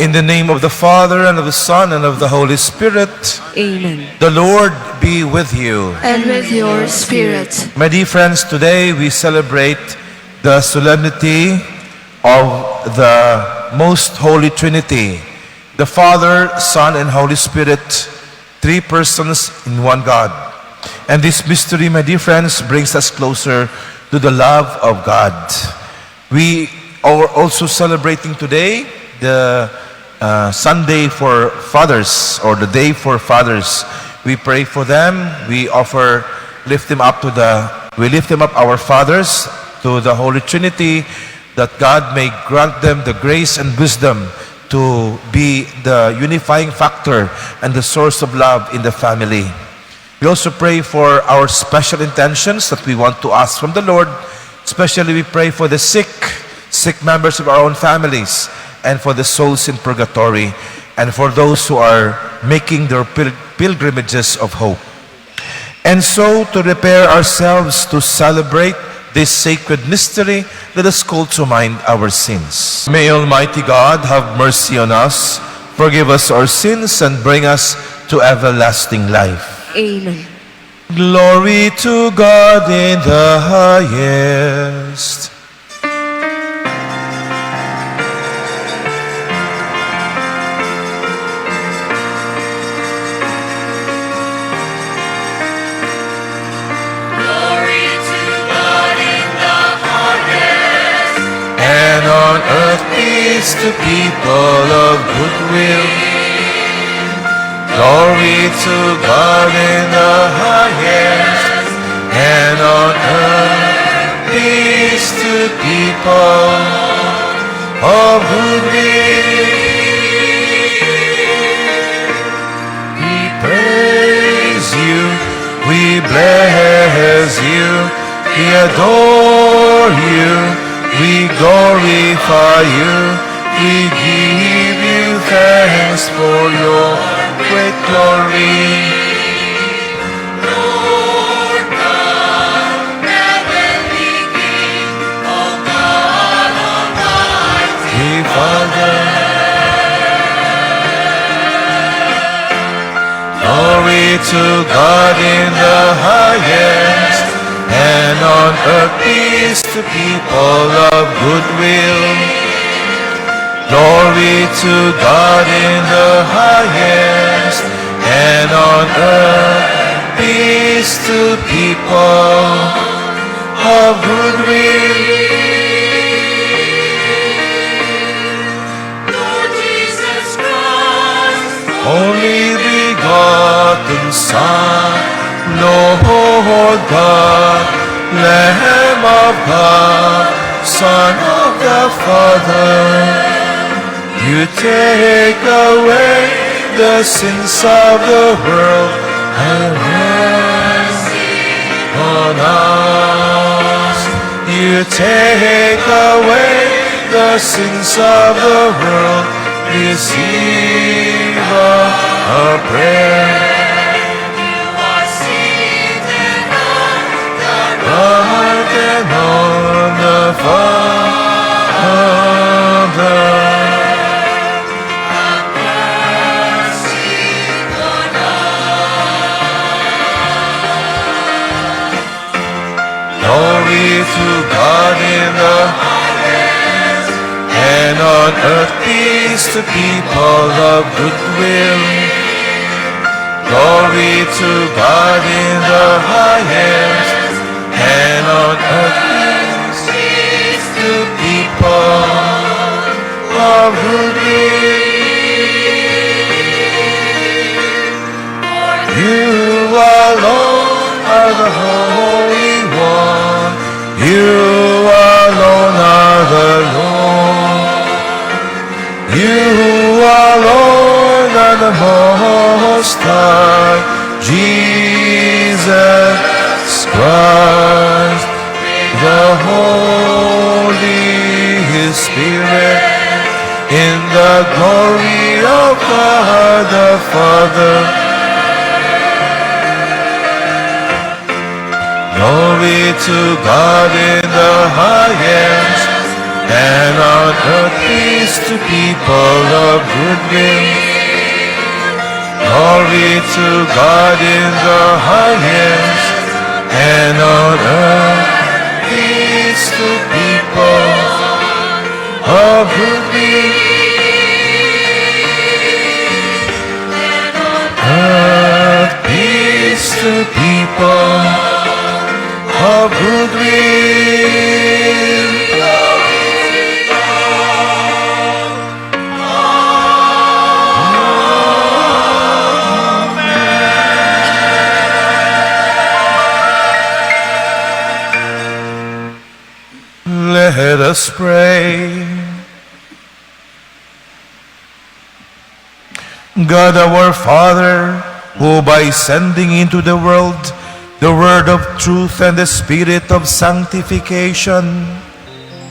In the name of the Father, and of the Son, and of the Holy Spirit. Amen. The Lord be with you. And with your spirit. My dear friends, today we celebrate the solemnity of the Most Holy Trinity, the Father, Son, and Holy Spirit, three persons in one God. And this mystery, my dear friends, brings us closer to the love of God. We are also celebrating today the Sunday for Fathers, or the Day for Fathers. We pray for them. We lift them up our fathers to the Holy Trinity, that God may grant them the grace and wisdom to be the unifying factor and the source of love in the family. We also pray for our special intentions that we want to ask from the Lord. Especially we pray for the sick members of our own families, and for the souls in purgatory, and for those who are making their pilgrimages of hope. And so, to prepare ourselves to celebrate this sacred mystery, let us call to mind our sins. May Almighty God have mercy on us, forgive us our sins, and bring us to everlasting life. Amen. Glory to God in the highest. To people of goodwill. Glory to God in the highest, and on earth peace to people of goodwill. We praise you, we bless you, we adore you, we glorify you. We give you thanks for your great glory. Lord God, heavenly King, O God Almighty, Father. Glory to God in the highest, and on earth peace to people of goodwill. Glory to God in the highest, and on earth peace to people of goodwill. Lord Jesus Christ, only begotten Son, Lord God, Lamb of God, Son of the Father. You take away the sins of the world, have mercy on us. You take away the sins of the world, receive our prayer. You are seated on the right and on the Father. Glory to God in the highest, and on earth peace to people of goodwill. Glory to God in the highest, and on earth peace to people of goodwill. You alone are the Holy One. You alone are the Lord. You alone are the Most High. Jesus Christ, the Holy Spirit, in the glory of God the Father. Glory to God in the highest, and on earth peace to people of good will. Glory to God in the highest, and on earth peace to people of good will. Earth peace to people of good will. Let us pray. God our Father, who by sending into the world the word of truth and the spirit of sanctification,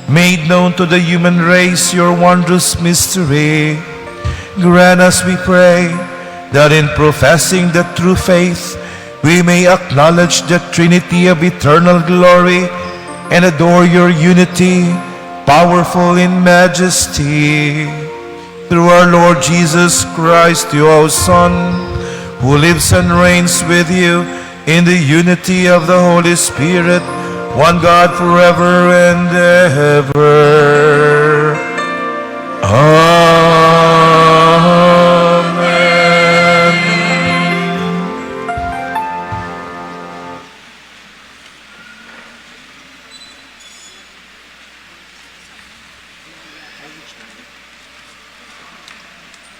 made known to the human race your wondrous mystery, grant us, we pray, that in professing the true faith, we may acknowledge the Trinity of eternal glory and adore your unity, powerful in majesty. Through our Lord Jesus Christ, your Son, who lives and reigns with you in the unity of the Holy Spirit, one God forever and ever. Amen.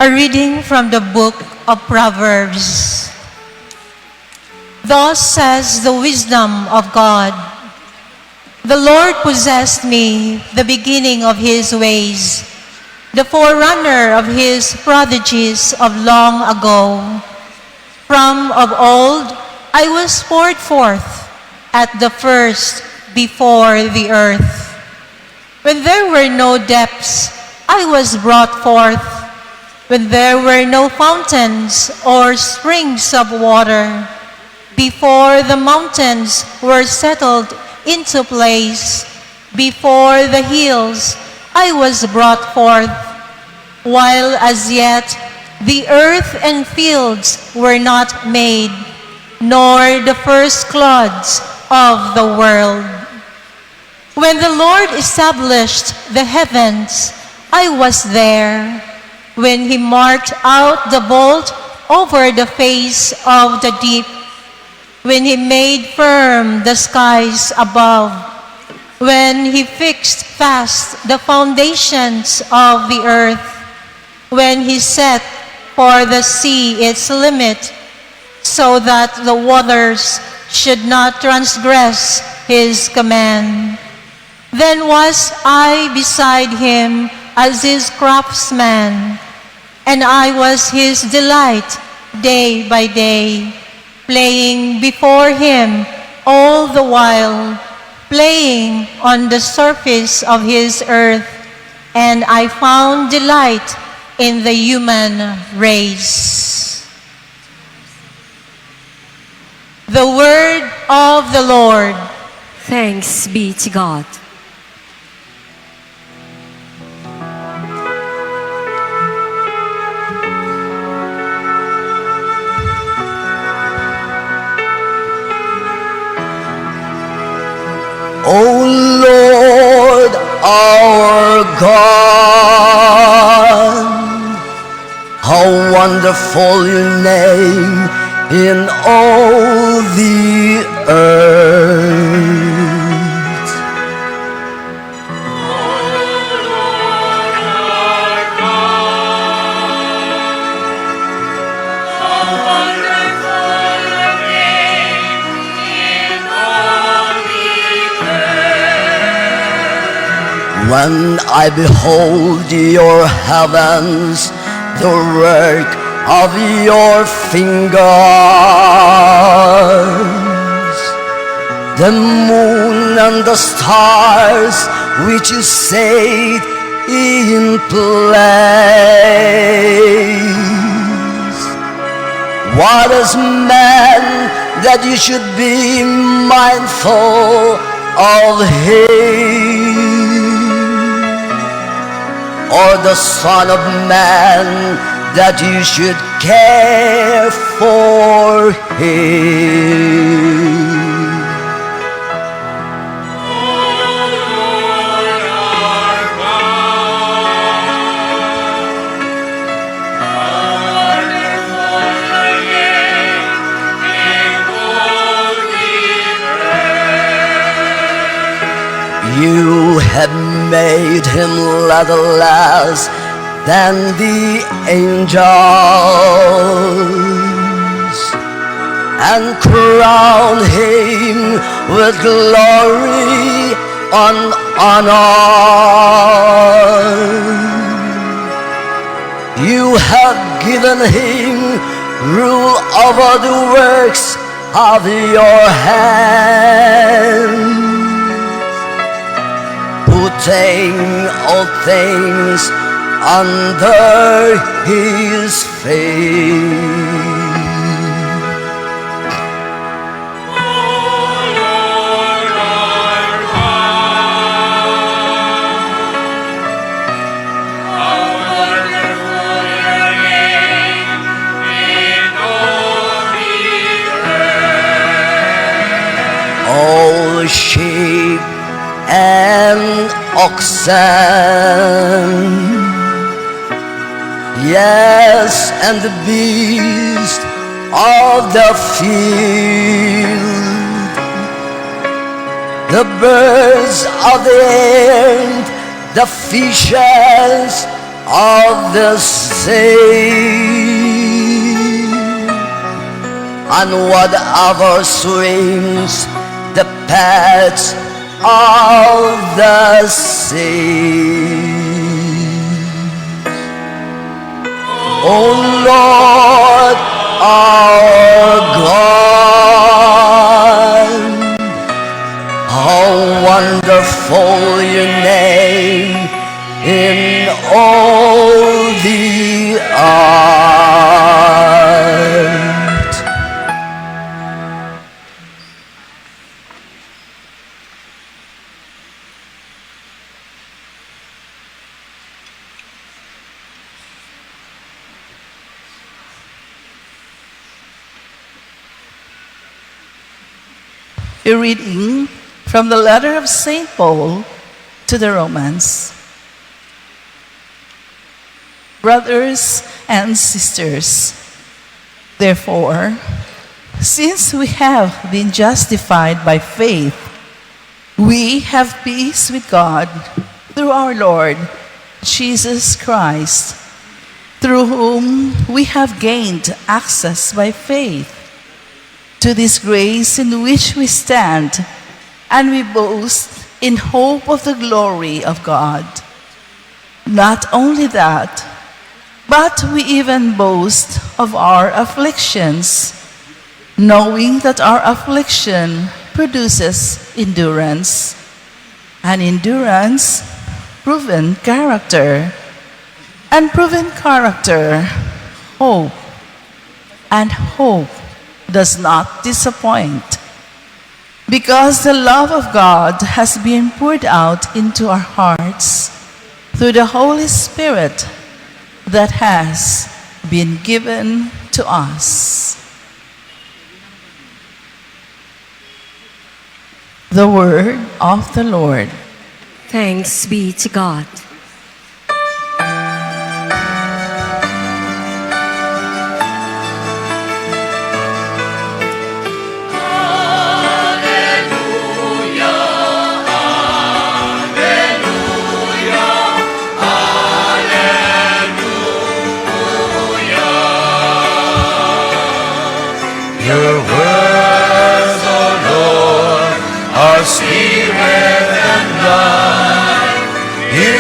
A reading from the book of Proverbs. Thus says the wisdom of God, the Lord possessed me, the beginning of his ways, the forerunner of his prodigies of long ago. From of old I was poured forth at the first before the earth. When there were no depths, I was brought forth. When there were no fountains or springs of water, before the mountains were settled into place, before the hills I was brought forth, while as yet the earth and fields were not made, nor the first clods of the world. When the Lord established the heavens, I was there. When he marked out the bolt over the face of the deep, when he made firm the skies above, when he fixed fast the foundations of the earth, when he set for the sea its limit, so that the waters should not transgress his command. Then was I beside him as his craftsman, and I was his delight day by day, playing before him all the while, playing on the surface of his earth, and I found delight in the human race. The word of the Lord. Thanks be to God. O Lord, our God, how wonderful your name in all the earth. When I behold your heavens, the work of your fingers, the moon and the stars which you set in place. What is man that you should be mindful of him? or the Son of Man, that you should care for him. You have made him little less than the angels, and crowned him with glory and honor. You have given him rule over the works of your hands, putting all things under his feet. All sheep and oxen, yes, and the beast of the field, the birds of the air, the fishes of the sea, and whatever swims, the pets of the sea. O Lord our God, how wonderful your name in all the earth. A reading from the letter of St. Paul to the Romans. Brothers and sisters, therefore, since we have been justified by faith, we have peace with God through our Lord Jesus Christ, through whom we have gained access by faith to this grace in which we stand, and we boast in hope of the glory of God. Not only that, but we even boast of our afflictions, knowing that our affliction produces endurance, and endurance, proven character, and proven character, hope, and hope does not disappoint, because the love of God has been poured out into our hearts through the Holy Spirit that has been given to us. The word of the Lord. Thanks be to God. Your words, O Lord, are spirit and life. You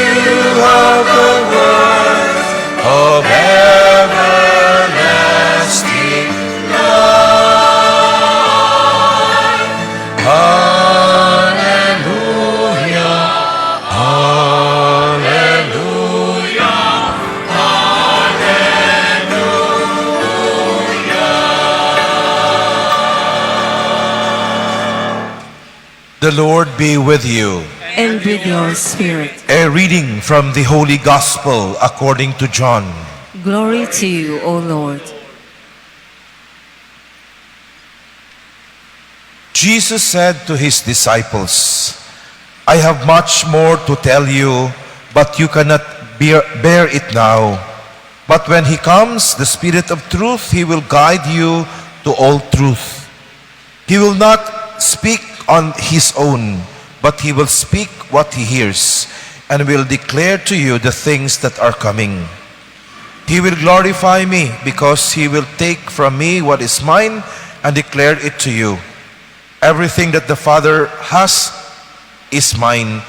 are the words of everlasting life. Hallelujah, hallelujah, hallelujah. The Lord be with you. and with your spirit. A reading from the Holy Gospel according to John. Glory to you, O Lord. Jesus said to his disciples, I have much more to tell you, but you cannot bear it now. But when he comes, the Spirit of truth, he will guide you to all truth. He will not speak on his own, but he will speak what he hears, and will declare to you the things that are coming. He will glorify me, because he will take from me what is mine and declare it to you. Everything that the Father has is mine.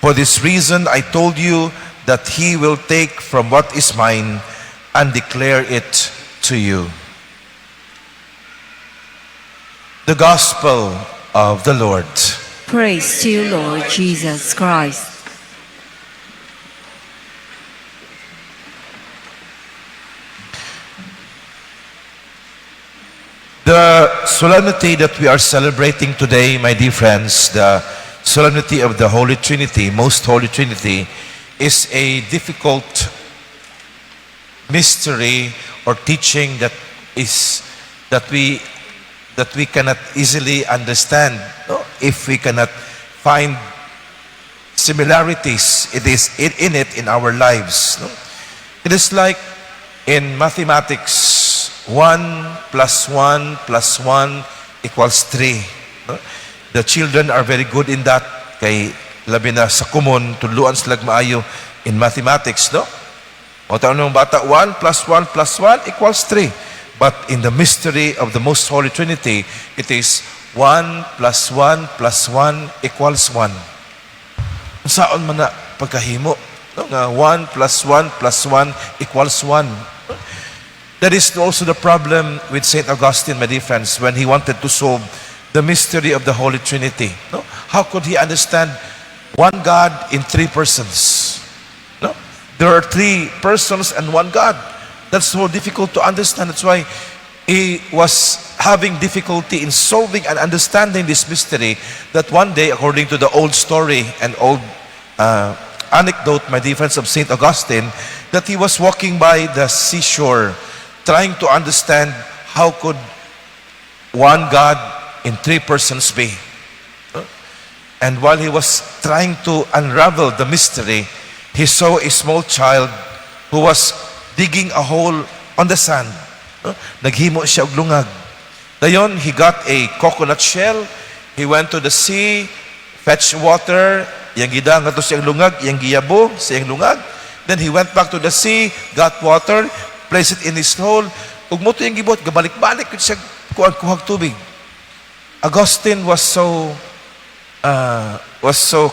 For this reason I told you that he will take from what is mine and declare it to you. The Gospel of the Lord. Praise to you, Lord Jesus Christ. The solemnity that we are celebrating today, my dear friends, the solemnity of the Holy Trinity, Most Holy Trinity, is a difficult mystery or teaching that we cannot easily understand, no? If we cannot find similarities in it in our lives. No? It is like in mathematics. 1 plus 1 plus 1 equals 3. No? The children are very good in that. Kay labi na sa kumon, tuluan sila maayo in mathematics, no? O tanong ng bata, 1 plus 1 plus 1 equals 3. But in the mystery of the Most Holy Trinity, it is 1 plus 1 plus 1 equals 1. Saan man na pagkahimo? No? Nga 1 plus 1 plus 1 equals 1. That is also the problem with St. Augustine, my dear friends, when he wanted to solve the mystery of the Holy Trinity. No? How could he understand one God in three persons? No? There are three persons and one God. That's so difficult to understand. That's why he was having difficulty in solving and understanding this mystery, that one day, according to the old story and old anecdote, my dear friends, of St. Augustine, that he was walking by the seashore trying to understand how could one God in three persons be. And while he was trying to unravel the mystery, he saw a small child who was digging a hole on the sand. Naghimo siya og lungag. Dayon, he got a coconut shell. He went to the sea, fetched water, yang gidang ato siyang lungag, yang giyabo sa iyang lungag. Then he went back to the sea, got water, placed it in his hole. Ug mo to yung gibot, gabalik-balik yun siya kuhag tubig. Augustine was so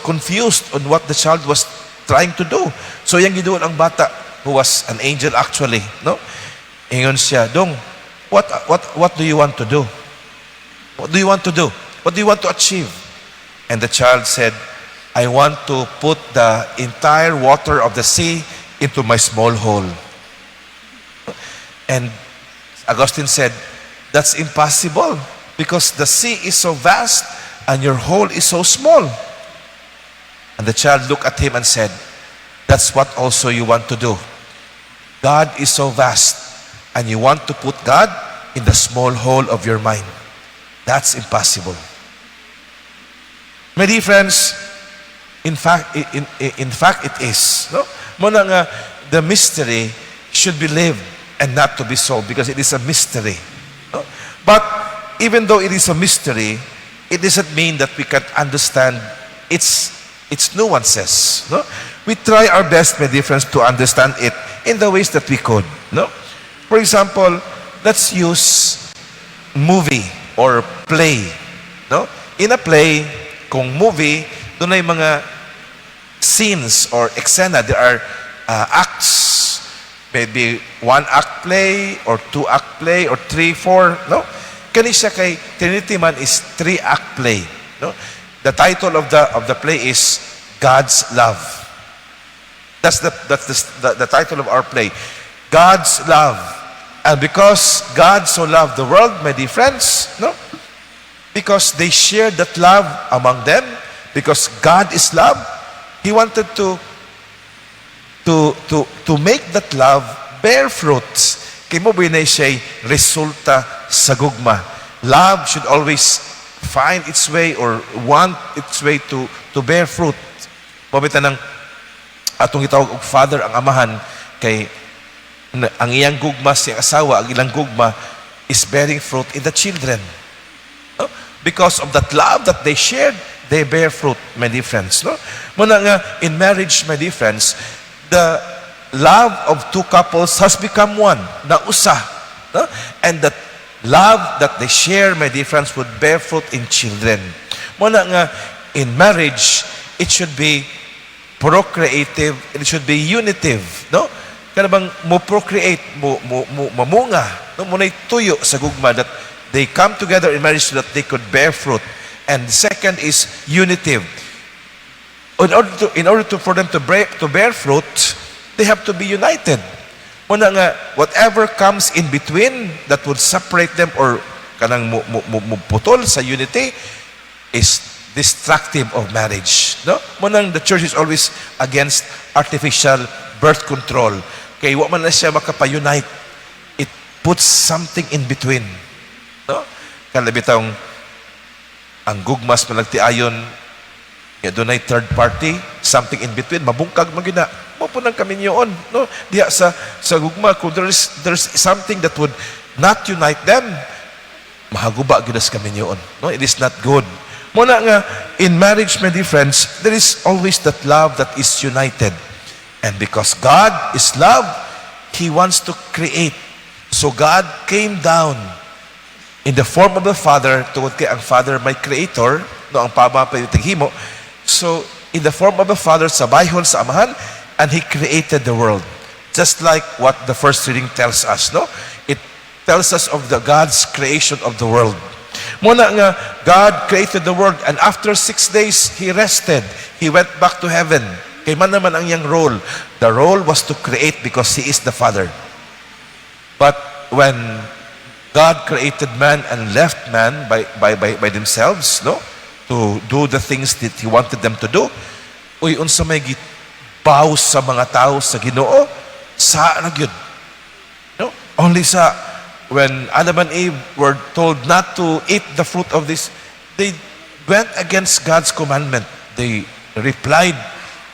confused on what the child was trying to do. So yung giduon ang bata, who was an angel actually, no? Ingon siya, Dong, what do you want to do? What do you want to do? What do you want to achieve? And the child said, I want to put the entire water of the sea into my small hole. And Augustine said, that's impossible because the sea is so vast and your hole is so small. And the child looked at him and said, that's what also you want to do. God is so vast and you want to put God in the small hole of your mind. That's impossible. My dear friends, in fact it is. No? Muna nga, the mystery should be lived and not to be solved because it is a mystery. No? But even though it is a mystery, it doesn't mean that we can understand its nuances. No? We try our best, my dear friends, to understand it in the ways that we could. No? For example, let's use movie or play. No? In a play, kung movie, doon ay mga scenes or eksena. There are acts. Maybe 1-act play or 2-act play or 3-4. No? Kani siya kay Trinity man is 3-act play. No? The title of the play is God's Love. That's the title of our play. God's love. And because God so loved the world, my dear friends, no? Because they shared that love among them, because God is love, He wanted to make that love bear fruits. Kay mo binay siya resulta sa gugma. Love should always find its way or want its way to bear fruit. Pabita ng atong gitawag og father ang amahan kay ang iyang gugma sa asawa, ang ilang gugma is bearing fruit in the children. No? Because of that love that they shared, they bear fruit, my dear friends. No? Muna nga, in marriage, my dear friends, the love of two couples has become one, na usa. No? And that love that they share, my dear friends, would bear fruit in children. Muna nga, in marriage, it should be procreative, it should be unitive. No? Kaya bang mo procreate, mamunga, no? Muna'y tuyo sa gugma that they come together in marriage so that they could bear fruit. And the second is unitive. In order for them to bear fruit, they have to be united. Muna nga, whatever comes in between that would separate them or kanang putol sa unity is destructive of marriage. No? Muna the church is always against artificial birth control. Kaya wa man na siya makapa-unite. It puts something in between. No? Kaya bitang ang gugmas malagtiayon doon ay third party, something in between, mabungkag magina. Mapunang kami niyon. No? Diya sa gugma, kung there's something that would not unite them, mahaguba ginas kami niyon. No? It is not good. Muna nga, in marriage, my dear friends, there is always that love that is united. And because God is love, He wants to create. So God came down in the form of the Father, tungod kay ang Father may creator, no, ang Pama pa yung himo. So, in the form of the Father, sabayhon sa Amahan, and He created the world. Just like what the first reading tells us, no? It tells us of the God's creation of the world. Muna nga, God created the world, and after 6 days, He rested. He went back to heaven. Kay man naman ang iyang role. The role was to create because He is the Father. But when God created man and left man by themselves, no? To do the things that He wanted them to do. Uy, unsa may gibaw sa mga tao sa Ginoo, sa nagyud. No? Only sa when Adam and Eve were told not to eat the fruit of this, they went against God's commandment. They replied,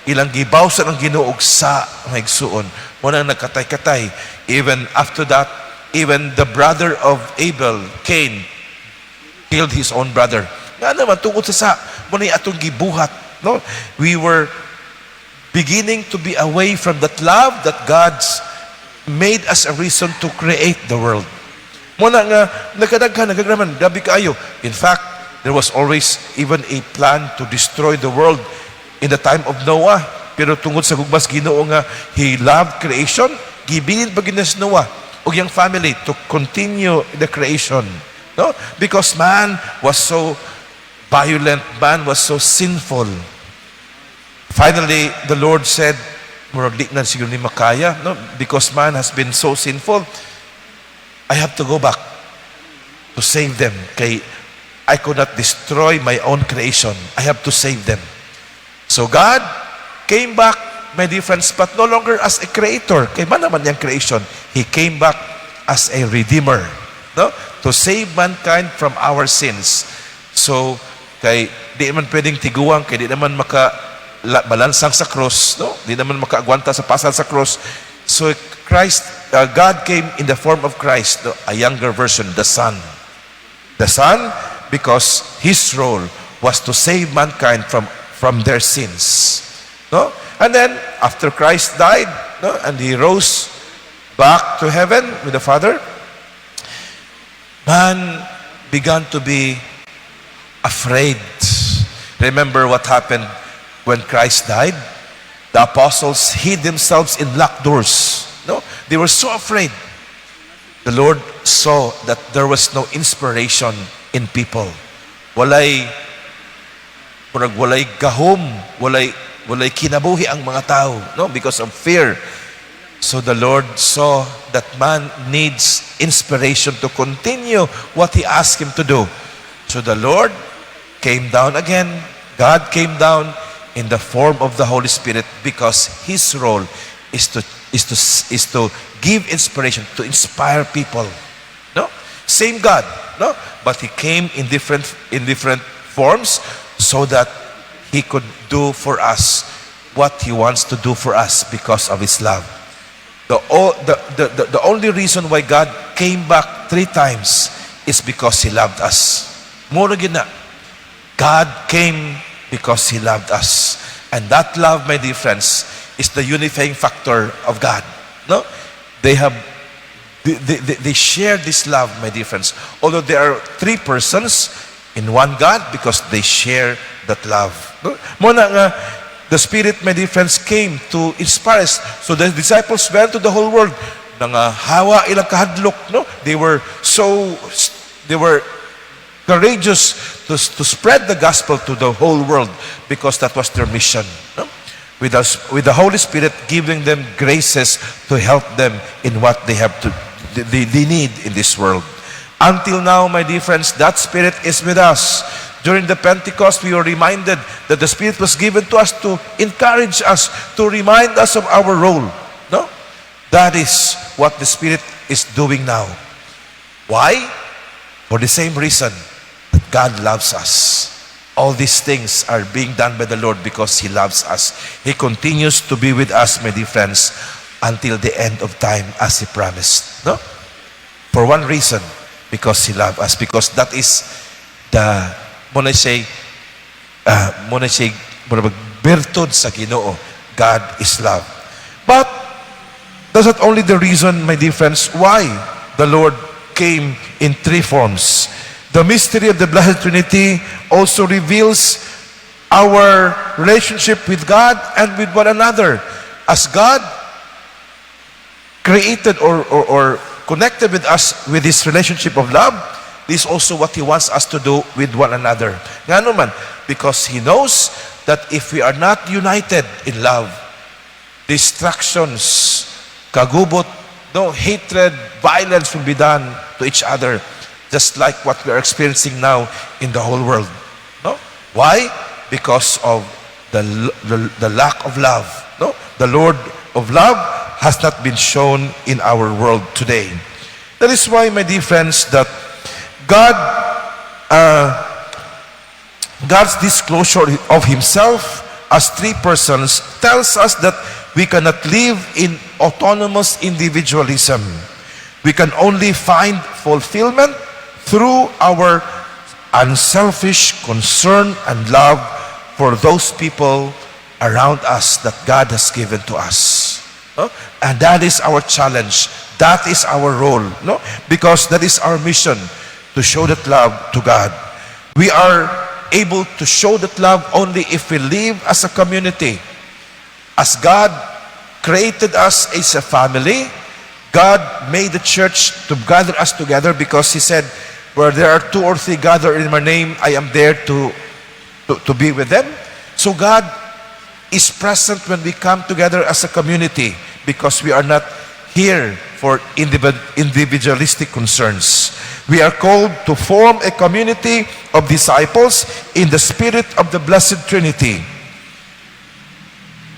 ilang gibaw sa ng Ginoo sa maigsuon. Muna nagkatay-katay. Even after that, even the brother of Abel, Cain, killed his own brother. Nga naman, tungkol sa muna atong gibuhat. No? We were beginning to be away from that love that God's made us a reason to create the world. Muna nga, nagkadaghan, nagagraman, gabi kaayo. In fact, there was always even a plan to destroy the world in the time of Noah. Pero tungkol sa gugmas Ginoo nga, He loved creation, gibilin pa ginas Noah o yung family to continue the creation. No? Because man was so violent, man was so sinful. Finally, the Lord said, murag di na siguro ni makaya, no? Because man has been so sinful, I have to go back to save them. Kay I could not destroy my own creation. I have to save them. So God came back, my dear friends, but no longer as a creator. Kay man naman yung creation. He came back as a redeemer. No? To save mankind from our sins. So, kay di naman pwedeng tiguang, kay di naman balansang sa cross, no? Di naman makaagwanta sa pasal sa cross. So God came in the form of Christ, no? A younger version, the Son. The Son, because His role was to save mankind from their sins. No? And then, after Christ died, no? And He rose back to heaven with the Father, man began to be afraid. Remember what happened when Christ died? The apostles hid themselves in locked doors. No? They were so afraid. The Lord saw that there was no inspiration in people. Walay gahom, walay kinabuhi ang mga tao, no? Because of fear. So the Lord saw that man needs inspiration to continue what He asked him to do. So the Lord came down again. God came down in the form of the Holy Spirit because His role is to give inspiration, to inspire people. No? Same God, no? But He came in different forms so that He could do for us what He wants to do for us because of His love. The only reason why God came back 3 times is because He loved us. Mura gina. God came because He loved us. And that love, my dear friends, is the unifying factor of God. No? They share this love, my dear friends. Although there are 3 persons in one God because they share that love. No? Muna nga, the Spirit, my dear friends, came to inspire us. So the disciples went to the whole world. Hawa ilang kahadlok, no? They were courageous to spread the gospel to the whole world because that was their mission. No? With the Holy Spirit giving them graces to help them in what they need in this world. Until now, my dear friends, that Spirit is with us. During the Pentecost, we were reminded that the Spirit was given to us to encourage us, to remind us of our role. No? That is what the Spirit is doing now. Why? For the same reason that God loves us. All these things are being done by the Lord because He loves us. He continues to be with us, my dear friends, until the end of time as He promised. No? For one reason, because He loves us. Because that is the bertud sa Ginoo. God is love. But that's not only the reason, my dear friends, why the Lord came in 3 forms. The mystery of the Blessed Trinity also reveals our relationship with God and with one another. As God created or connected with us with this relationship of love, this is also what He wants us to do with one another. Nga naman, because He knows that if we are not united in love, distractions, kagubot, no, hatred, violence will be done to each other, just like what we are experiencing now in the whole world. No? Why? Because of the lack of love. No? The Lord of love has not been shown in our world today. That is why, my dear friends, that God's disclosure of Himself as 3 persons tells us that we cannot live in autonomous individualism. We can only find fulfillment through our unselfish concern and love for those people around us that God has given to us. No? And that is our challenge. That is our role. No? Because that is our mission, to show that love to God. We are able to show that love only if we live as a community. As God created us as a family, God made the church to gather us together because He said, where there are 2 or 3 gathered in My name, I am there to be with them. So God is present when we come together as a community because we are not here for individualistic concerns. We are called to form a community of disciples in the spirit of the Blessed Trinity.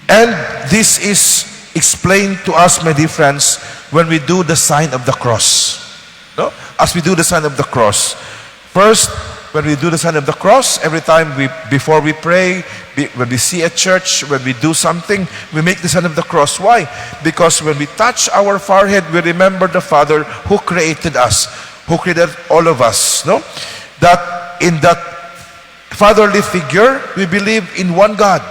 And this is explained to us, my dear friends, when we do the sign of the cross. No? As we do the sign of the cross. First, when we do the sign of the cross, every time before we pray, when we see a church, when we do something, we make the sign of the cross. Why? Because when we touch our forehead, we remember the Father who created us, who created all of us. No? That in that fatherly figure, we believe in one God,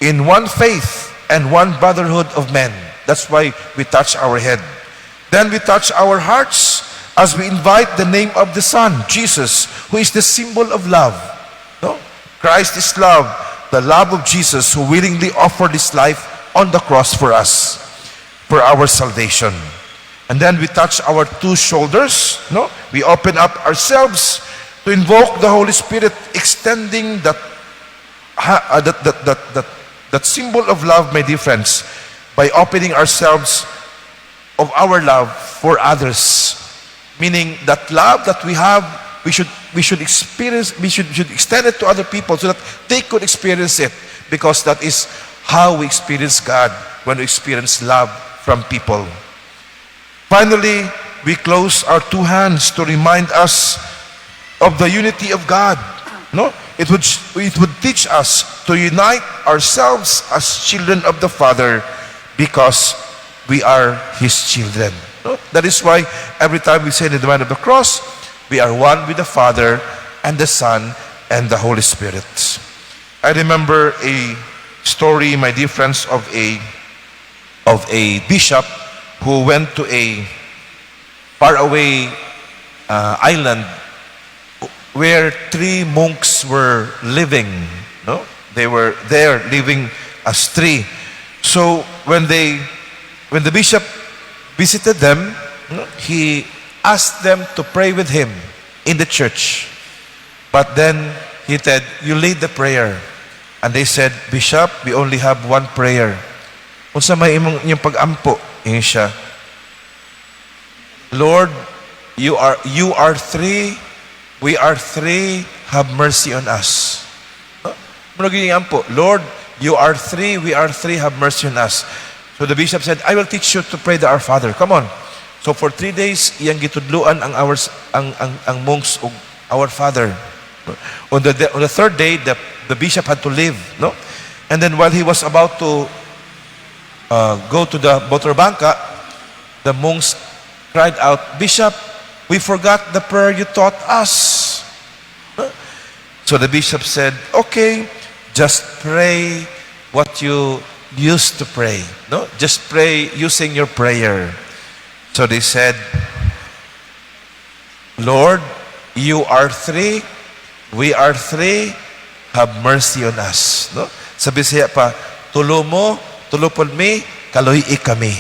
in one faith, and one brotherhood of men. That's why we touch our head. Then we touch our hearts as we invite the name of the Son, Jesus, who is the symbol of love. No? Christ is love, the love of Jesus, who willingly offered His life on the cross for us, for our salvation. And then we touch our 2 shoulders. No? We open up ourselves to invoke the Holy Spirit, extending that symbol of love, my dear friends, by opening ourselves of our love for others. Meaning that love that we have we should experience, should extend it to other people so that they could experience it, because that is how we experience God, when we experience love from people. Finally, we close our two hands to remind us of the unity of God. No, it would teach us to unite ourselves as children of the Father, because we are His children. No? That is why every time we say the divine of the cross, we are one with the Father and the Son and the Holy Spirit. I remember a story, my dear friends, of a bishop who went to a faraway island where 3 monks were living. No, they were there living as 3. So when the bishop visited them, he asked them to pray with him in the church. But then he said, "You lead the prayer." And they said, "Bishop, we only have one prayer." Unsa may imong inyong pag-ampo? Ingon siya, "Lord, you are 3, we are 3, have mercy on us." Murag yung ampo, "Lord, you are 3, we are 3, have mercy on us." So the bishop said, "I will teach you to pray the Our Father. Come on." So for 3 days, iyang gitudluan ang monks og Our Father. On the 3rd day, the bishop had to leave, no? And then while he was about to go to the Botorbanca, the monks cried out, "Bishop, we forgot the prayer you taught us." So the bishop said, "Okay, just pray what you used to pray. No, just pray using your prayer." So they said, "Lord, you are 3, we are 3, have mercy on us." No? Sa Bisaya pa, "Tulo mo, tulo pod mi, kaluhi kami."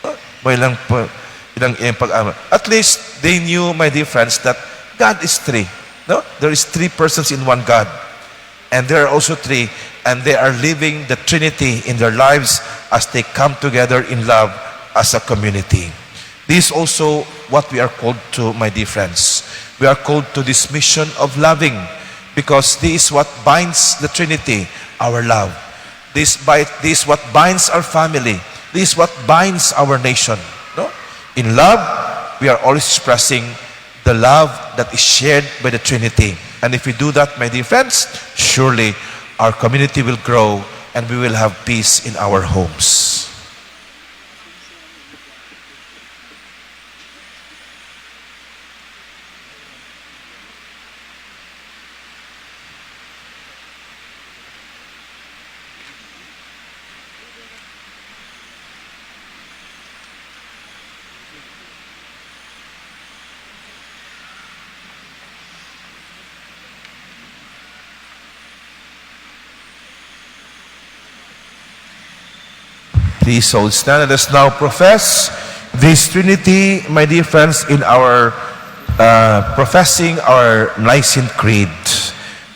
No? May lang po ilang pag-ama. At least they knew, my dear friends, that God is 3. No? There is 3 persons in one God. And there are also 3, and they are living the Trinity in their lives as they come together in love as a community. This is also what we are called to, my dear friends. We are called to this mission of loving, because this is what binds the Trinity, our love. This is what binds our family. This is what binds our nation. No? In love, we are always expressing the love that is shared by the Trinity. And if we do that, my dear friends, surely our community will grow and we will have peace in our homes. Please hold stand. Let us now profess this Trinity, my dear friends, in our professing our Nicene Creed.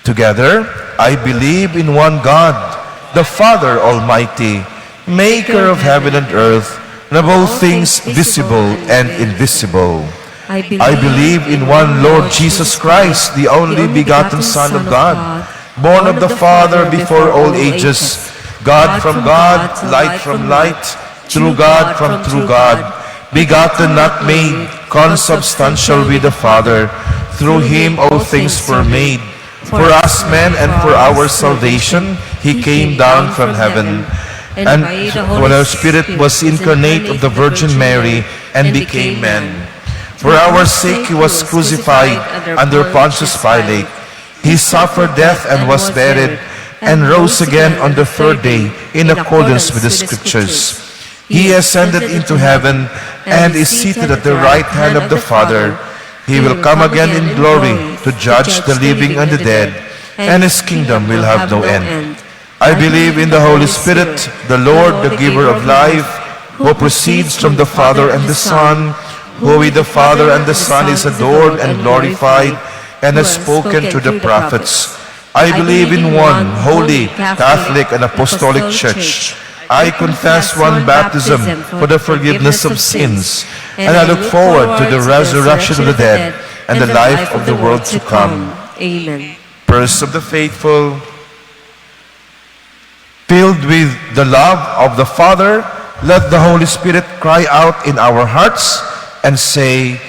Together, I believe in one God, the Father Almighty, maker of heaven and earth, and of all things visible and invisible. I believe in one Lord Jesus Christ, the only begotten Son of God, born of the Father before all ages, God from God, light from light, true God from true God, begotten, not made, consubstantial with the Father. Through Him all things were made. For us men and for our salvation, He came down from heaven. And when our Spirit was incarnate of the Virgin Mary and became man. For our sake He was crucified under Pontius Pilate. He suffered death and was buried, and rose again on the 3rd day in accordance with the Scriptures. He ascended into heaven and is seated at the right hand of the Father. He will come again in glory to judge the living and the dead, and His kingdom will have no end. I believe in the Holy Spirit, the Lord, the giver of life, who proceeds from the Father and the Son, who with the Father and the Son is adored and glorified, and has spoken to the prophets. I believe in one holy, Catholic, and Apostolic Church. I confess one baptism for the forgiveness of sins, and I look forward to the resurrection of the dead and the life of the world to come. Amen. Prayers of the faithful. Filled with the love of the Father, let the Holy Spirit cry out in our hearts and say,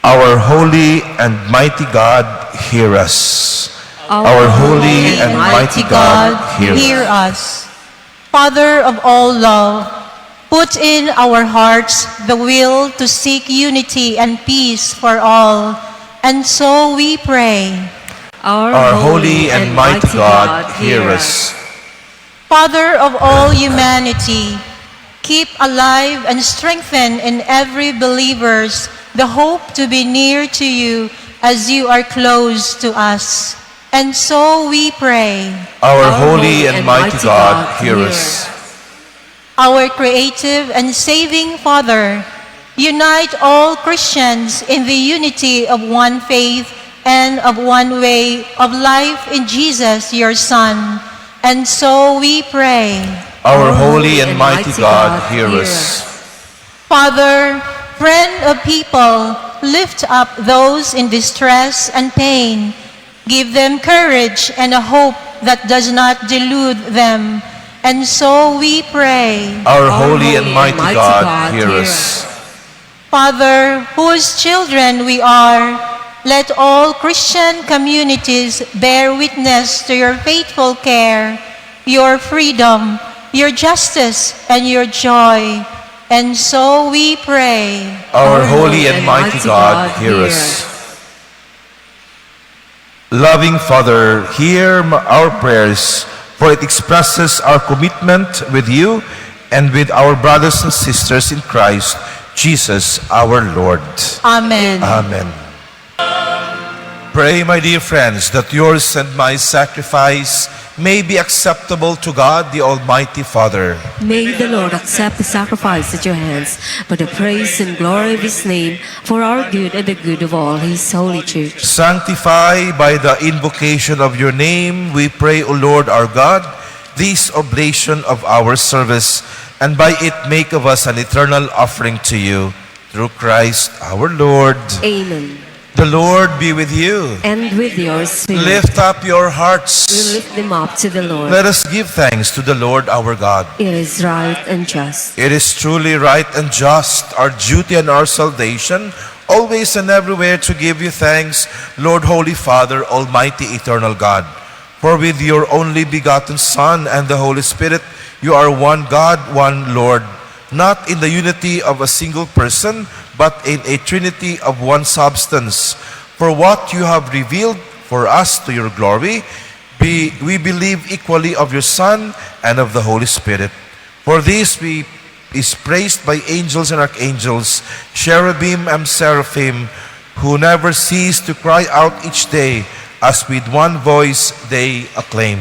Our holy and mighty God, hear us. Our holy and mighty God, hear us. Father of all love, put in our hearts the will to seek unity and peace for all, and so we pray. Our holy and mighty God, hear us. Father of all humanity, keep alive and strengthen in every believer's the hope to be near to you as you are close to us. And so we pray. Our holy and mighty God, hear us. Our creative and saving Father, unite all Christians in the unity of one faith and of one way of life in Jesus, your Son. And so we pray. Our holy and mighty God, hear us. Father, friend of people, lift up those in distress and pain. Give them courage and a hope that does not delude them. And so we pray. Our holy and mighty God, hear us. Father, whose children we are, let all Christian communities bear witness to your faithful care, your freedom, your justice, and your joy. And so we pray. Our holy and mighty God, hear us. Loving Father, hear our prayers, for it expresses our commitment with you and with our brothers and sisters in Christ, Jesus our Lord. Amen. Amen. Pray, my dear friends, that yours and my sacrifice may be acceptable to God, the Almighty Father. May the Lord accept the sacrifice at your hands for the praise and glory of his name, for our good and the good of all his holy church. Sanctify by the invocation of your name, we pray, O Lord our God, this oblation of our service, and by it make of us an eternal offering to you, through Christ our Lord. Amen. The Lord be with you. And with your spirit. Lift up your hearts. We lift them up to the Lord. Let us give thanks to the Lord our God. It is right and just. It is truly right and just, our duty and our salvation, always and everywhere to give you thanks, Lord, Holy Father, Almighty, Eternal God. For with your only begotten Son and the Holy Spirit, you are one God, one Lord, not in the unity of a single person, but in a trinity of one substance. For what you have revealed for us to your glory, we believe equally of your Son and of the Holy Spirit. For this is praised by angels and archangels, cherubim and seraphim, who never cease to cry out each day, as with one voice they acclaim.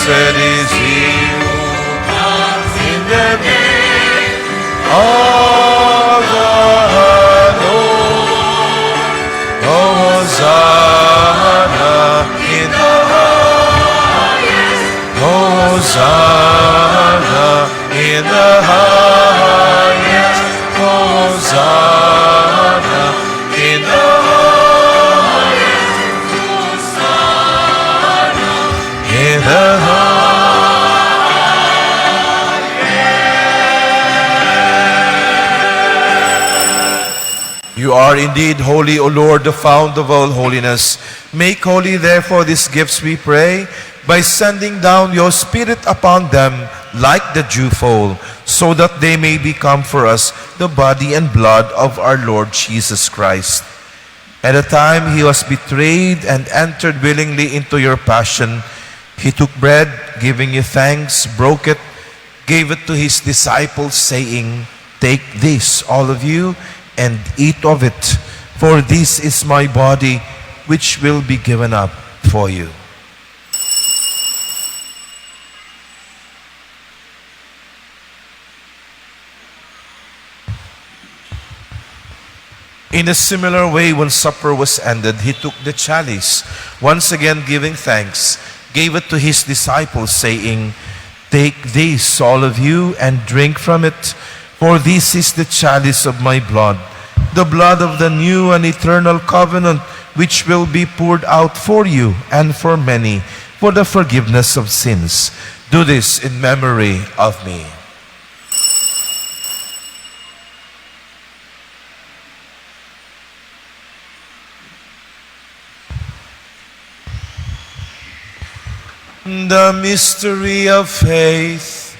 Blessed is he who comes in the name of the Lord. Hosanna in the highest. Hosanna in the highest. Hosanna in the You are indeed holy, O Lord, the fount of all holiness. Make holy, therefore, these gifts, we pray, by sending down your Spirit upon them, like the dewfall, so that they may become for us the body and blood of our Lord Jesus Christ. At the time he was betrayed and entered willingly into your passion, he took bread, giving you thanks, broke it, gave it to his disciples, saying, "Take this, all of you, and eat of it, for this is my body, which will be given up for you." In a similar way, when supper was ended, he took the chalice, once again giving thanks, gave it to his disciples, saying, "Take this, all of you, and drink from it, for this is the chalice of my blood, the blood of the new and eternal covenant, which will be poured out for you and for many, for the forgiveness of sins. Do this in memory of me." The mystery of faith.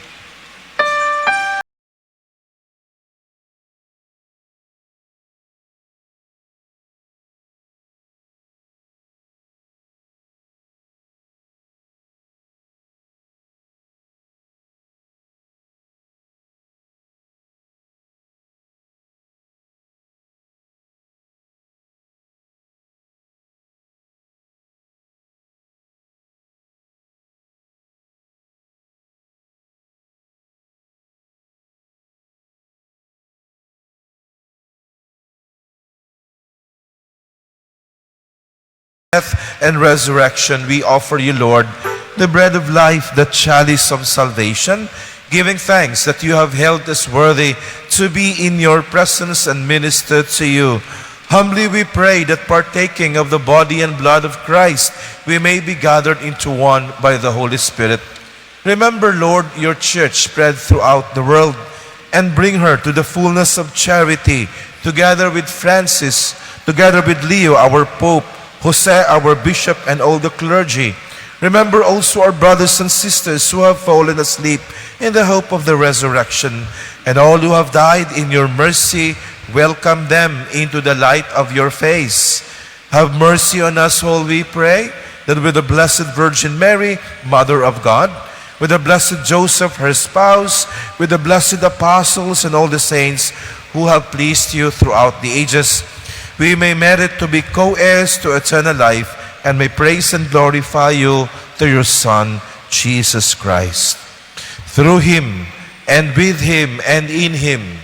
Death and resurrection, we offer you, Lord, the bread of life, the chalice of salvation, giving thanks that you have held us worthy to be in your presence and minister to you. Humbly we pray that partaking of the body and blood of Christ, we may be gathered into one by the Holy Spirit. Remember, Lord, your church spread throughout the world, and bring her to the fullness of charity, together with Francis, together with Leo, our Pope, Jose, our bishop, and all the clergy. Remember also our brothers and sisters who have fallen asleep in the hope of the resurrection, and all who have died in your mercy. Welcome them into the light of your face. Have mercy on us all, we pray, that with the Blessed Virgin Mary, Mother of God, with the blessed Joseph, her spouse, with the blessed apostles and all the saints who have pleased you throughout the ages, we may merit to be co-heirs to eternal life, and may praise and glorify you through your Son, Jesus Christ. Through him, and with him, and in him,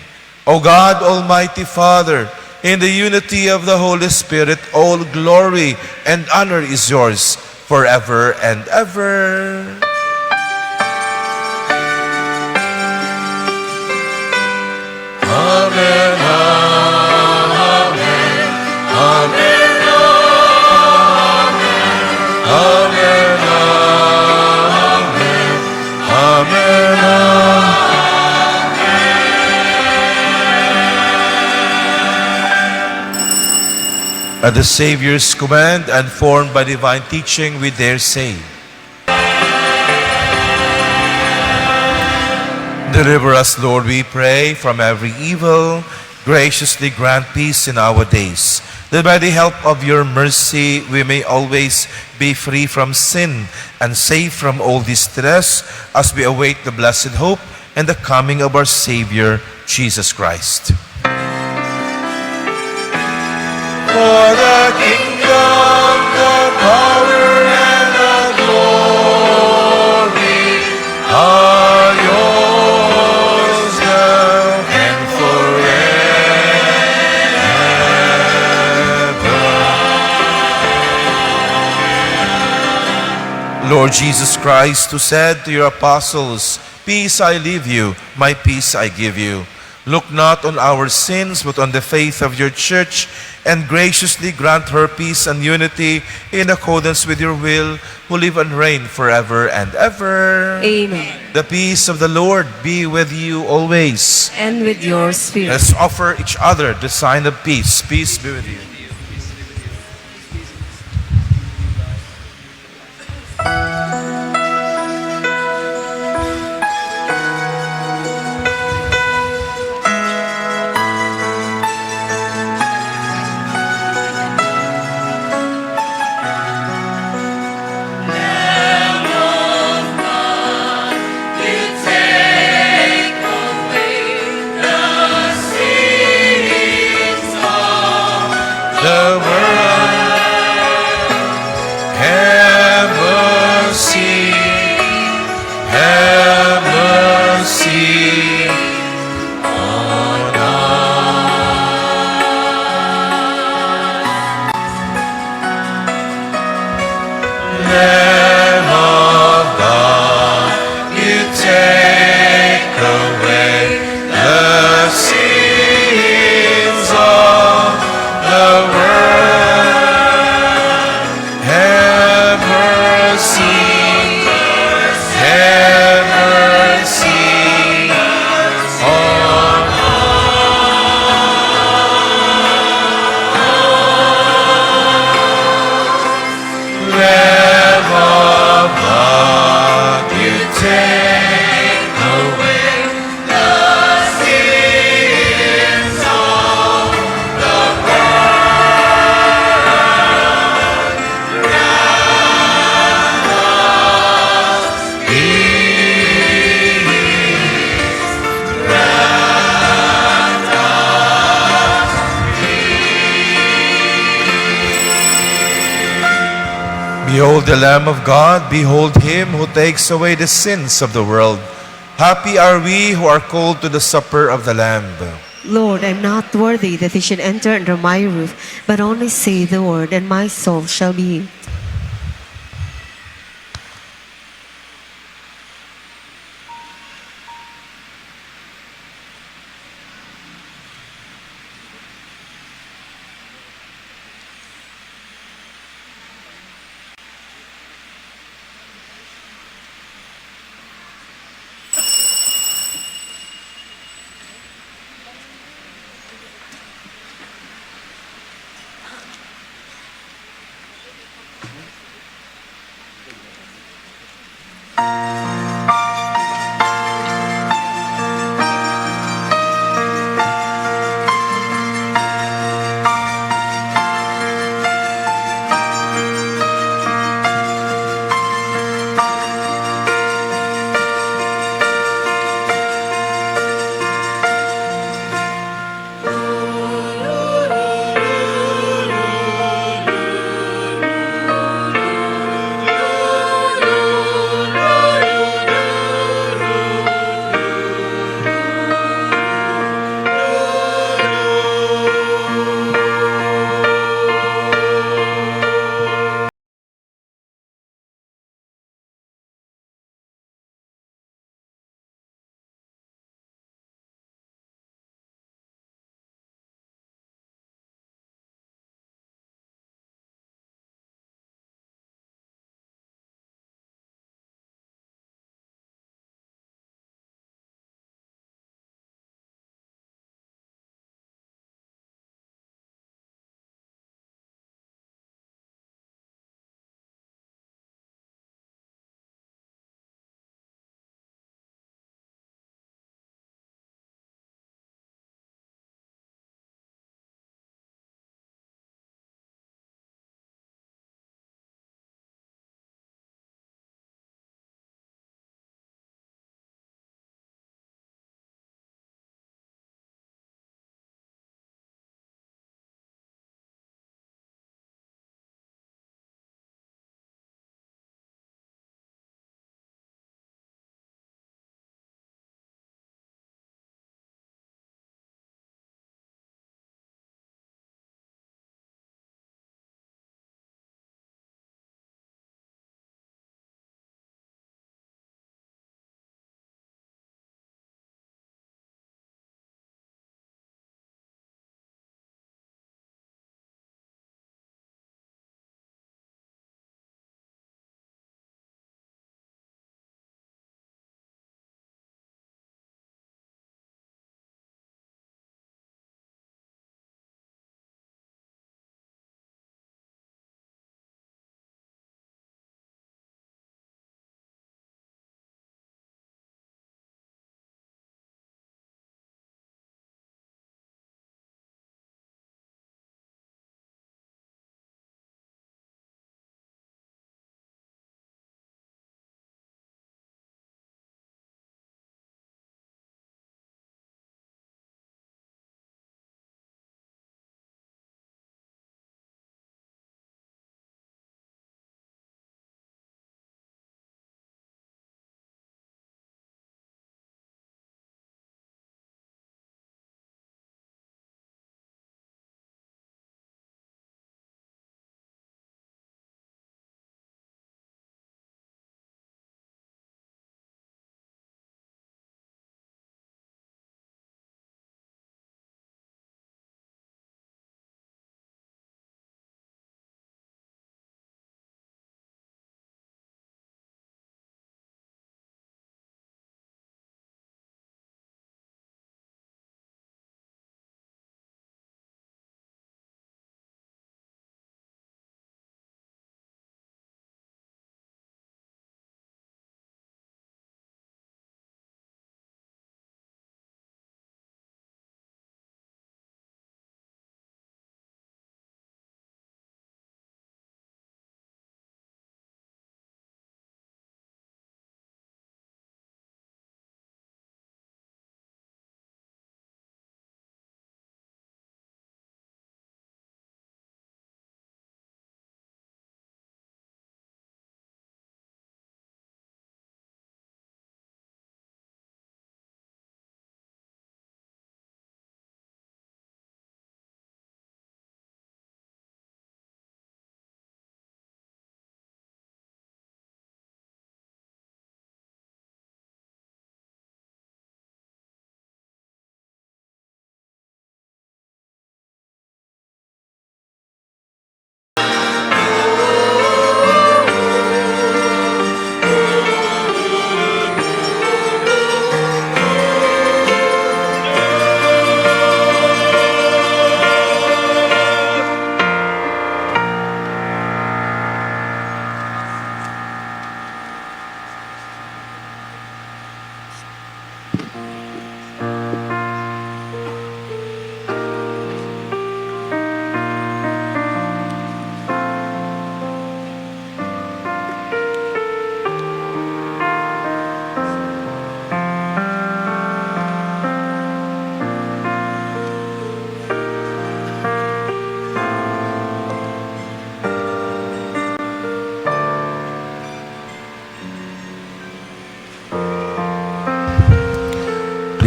O God, Almighty Father, in the unity of the Holy Spirit, all glory and honor is yours forever and ever. Amen. At the Savior's command and formed by divine teaching, we dare say, "Deliver us, Lord, we pray, from every evil. Graciously grant peace in our days, that by the help of your mercy we may always be free from sin and safe from all distress, as we await the blessed hope and the coming of our Savior, Jesus Christ." For the kingdom, the power, and the glory are yours now and forever. Lord Jesus Christ, who said to your apostles, "Peace I leave you, my peace I give you," look not on our sins, but on the faith of your church, and graciously grant her peace and unity in accordance with your will, who live and reign forever and ever. Amen. The peace of the Lord be with you always. And with your spirit. Let's offer each other the sign of peace. Peace be with you. Behold the Lamb of God, behold him who takes away the sins of the world. Happy are we who are called to the supper of the Lamb. Lord, I am not worthy that you should enter under my roof, but only say the word, and my soul shall be healed.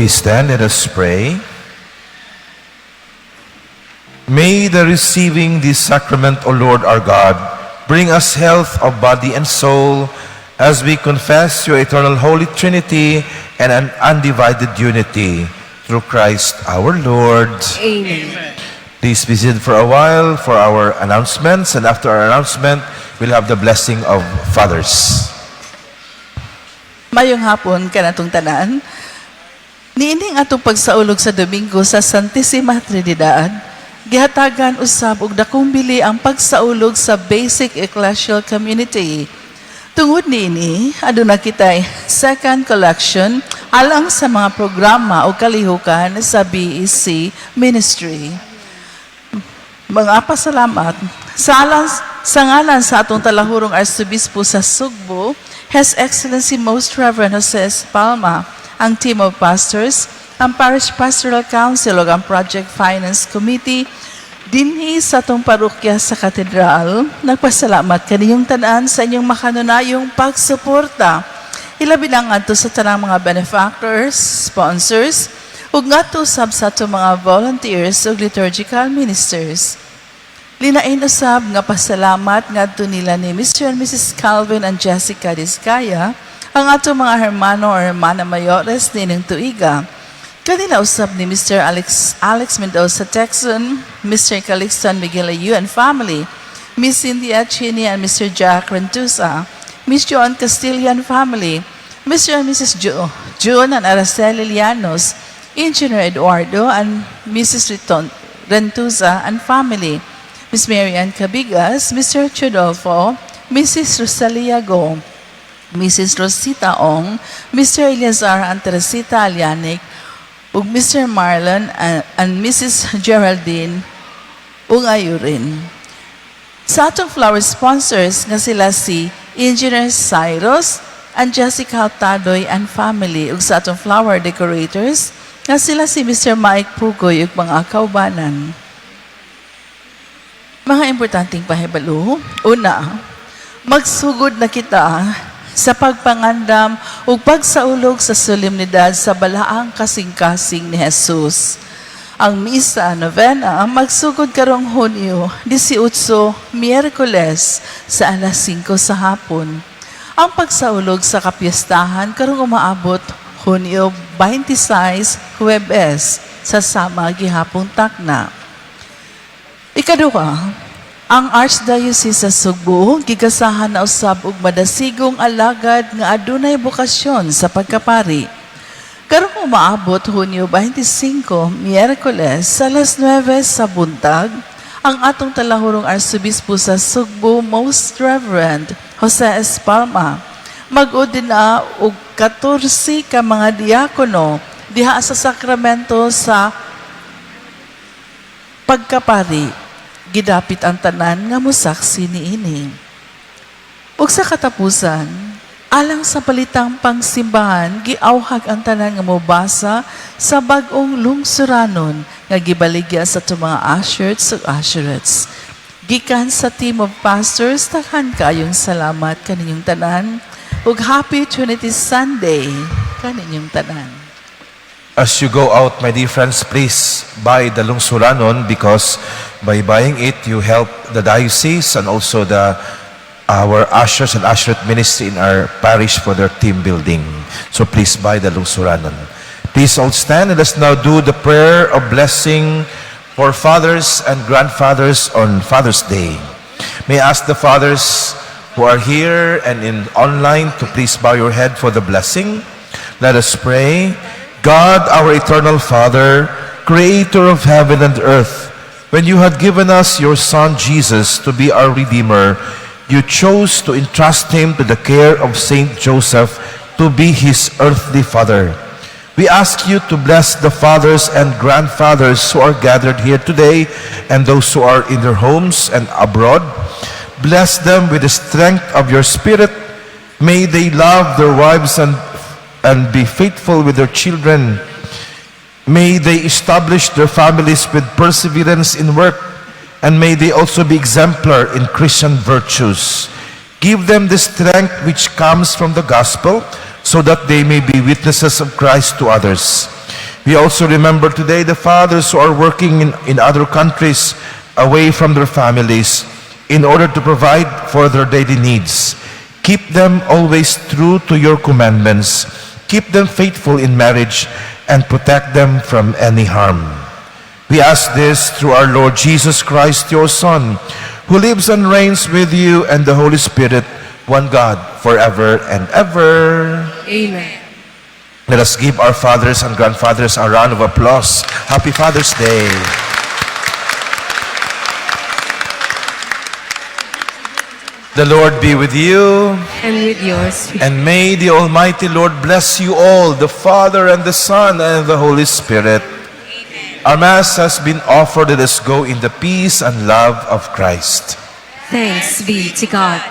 Please stand, let us pray. May the receiving this sacrament, O Lord our God, bring us health of body and soul as we confess your eternal Holy Trinity and an undivided unity through Christ our Lord. Amen. Please be seated for a while for our announcements, and after our announcement, we'll have the blessing of fathers. Mayong hapon kanatong tanan. Niining atong pagsaulog sa Domingo sa Santissima Trinidad, gihatagan usab og dakong bili ang pagsaulog sa basic ecclesial community. Tungod niini, aduna kitay second collection alang sa mga programa o kalihukan sa BEC Ministry. Mga pasalamat sa ngalan sa atong talahurong Arsobispo sa Sugbo, His Excellency Most Reverend Jose Palma, ang team of pastors, ang Parish Pastoral Council o ang Project Finance Committee, dinhi sa atong parokya sa katedral, nagpasalamat kaniyong tanan sa inyong makanunayong pagsuporta. Ilabi na ngadto sa tanang mga benefactors, sponsors, ug ngadto sab sa atong mga volunteers ug liturgical ministers. Linain usab nga pasalamat ngadto nila ni Mr. and Mrs. Calvin and Jessica Dizcaya, ang atong mga hermano o hermana mayores nining tuiga. Kanila usab ni Mr. Alex Mendoza Texan, Mr. Calixton Miguel Ayu and family, Miss Cynthia Chini and Mr. Jack Rentusa, Miss Joan Castillian family, Mr. and Mrs. June and Araceli Llanos, Engineer Eduardo and Mrs. Rentusa and family, Miss Marian Cabigas, Mr. Chodolfo, Mrs. Rosalia Go, Mrs. Rosita Ong, Mr. Eleazar and Teresita Alianic, ug Mr. Marlon and Mrs. Geraldine Ungayurin. Sa atong flower sponsors nga sila si Engineer Cyrus and Jessica Tadoy and family, ug sa atong flower decorators nga sila si Mr. Mike Pugoy ug mga kaubanan. Mga importanteng pahibalo. Una, magsugod na kita sa pagpangandam ug pagsaulog sa solemnidad sa balaang kasing-kasing ni Jesus. Ang misa novena magsugod karong Hunyo 18, Miyerkules sa alas 5 sa hapon. Ang pagsaulog sa kapiyastahan karong umaabot Hunyo 26, Huwebes sa sama gihapong takna. Ikaduha, ang Archdiocese sa Sugbo gigasahan na usab og madasigong alagad nga adunay bokasyon sa pagkapari. Karong umaabot Hunyo 25, Miyerkules sa alas 9 sa buntag, ang atong talahurong Arsobispo sa Sugbo, Most Reverend Jose S. Palma, mag-ordina og 14 ka mga diakono diha sa sakramento sa pagkapari. Gidapit ang tanan nga mosaksi niini. Ug sa katapusan, alang sa palitang pangsimbahan, giawhag ang tanan nga mobasa sa bag-ong lungsuranon nga gibaligya sa itong mga ushers ug usherettes. Gikan sa team of pastors, takhan kayong salamat kaninyong tanan ug Happy Trinity Sunday kaninyong tanan. As you go out, my dear friends, please buy the lungsuranon, because by buying it, you help the diocese and also our ushers and usherette ministry in our parish for their team building. So please buy the lungsuranon. Please all stand and let's now do the prayer of blessing for fathers and grandfathers on Father's Day. May I ask the fathers who are here and in online to please bow your head for the blessing. Let us pray. God, our eternal Father, creator of heaven and earth, when you had given us your Son Jesus to be our Redeemer, you chose to entrust him to the care of Saint Joseph to be his earthly father. We ask you to bless the fathers and grandfathers who are gathered here today and those who are in their homes and abroad. Bless them with the strength of your Spirit. May they love their wives and be faithful with their children. May they establish their families with perseverance in work, and may they also be exemplar in Christian virtues. Give them the strength which comes from the gospel, so that they may be witnesses of Christ to others. We also remember today the fathers who are working in other countries away from their families in order to provide for their daily needs. Keep them always true to your commandments. Keep them faithful in marriage and protect them from any harm. We ask this through our Lord Jesus Christ, your Son, who lives and reigns with you and the Holy Spirit, one God, forever and ever. Amen. Let us give our fathers and grandfathers a round of applause. Happy Father's Day. The Lord be with you, And with yours. and may the Almighty Lord bless you all, the Father and the Son and the Holy Spirit. Our Mass has been offered. Let us go in the peace and love of Christ. Thanks be to God.